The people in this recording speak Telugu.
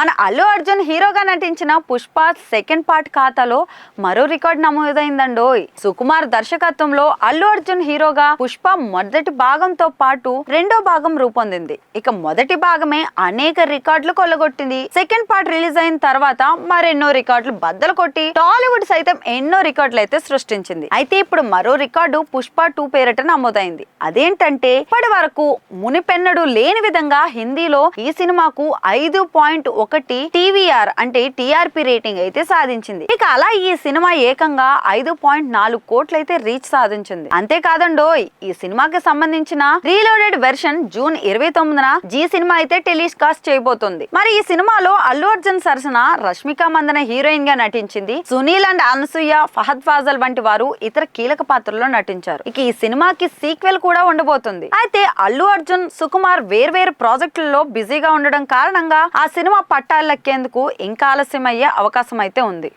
మన అల్లు అర్జున్ హీరోగా నటించిన పుష్ప సెకండ్ పార్ట్ ఖాతాలో మరో రికార్డ్ నమోదైందండోయ్. సుకుమార్ దర్శకత్వంలో అల్లు అర్జున్ హీరోగా పుష్ప మొదటి భాగంతో పాటు రెండో భాగం రూపొందింది. ఇక మొదటి భాగమే అనేక రికార్డులు కొల్లగొట్టింది. సెకండ్ పార్ట్ రిలీజ్ అయిన తర్వాత మరెన్నో రికార్డులు బద్దలు కొట్టి టాలీవుడ్ సైతం ఎన్నో రికార్డులు అయితే సృష్టించింది. అయితే ఇప్పుడు మరో రికార్డు పుష్ప 2 పేరిట నమోదైంది. అదేంటంటే ఇప్పటి వరకు మునిపెన్నడు లేని విధంగా హిందీలో ఈ సినిమాకు 5.1 TVR అంటే టీఆర్పీ రేటింగ్ అయితే సాధించింది. ఇక అలా ఈ సినిమా ఏకంగా 5.4 కోట్లు అయితే రీచ్ సాధించింది. అంతేకాదండోయ్, ఈ సినిమాకి సంబంధించిన రీలోడెడ్ వెర్షన్ జూన్ 29న జీ సినిమా అయితే టెలికాస్ట్ చేయబోతుంది. మరి ఈ సినిమాలో అల్లు అర్జున్ సరసన రష్మిక మందన హీరోయిన్ గా నటించింది. సునీల్ అండ్ అనసూయ, ఫహద్ ఫాజల్ వంటి వారు ఇతర కీలక పాత్రల్లో నటించారు. ఇక ఈ సినిమాకి సీక్వెల్ కూడా ఉండబోతుంది. అయితే అల్లు అర్జున్, సుకుమార్ వేర్వేరు ప్రాజెక్టుల్లో బిజీగా ఉండడం కారణంగా ఆ సినిమా పట్టాలెక్కేందుకు ఇంకా ఆలస్యం అయ్యే అవకాశం అయితే ఉంది.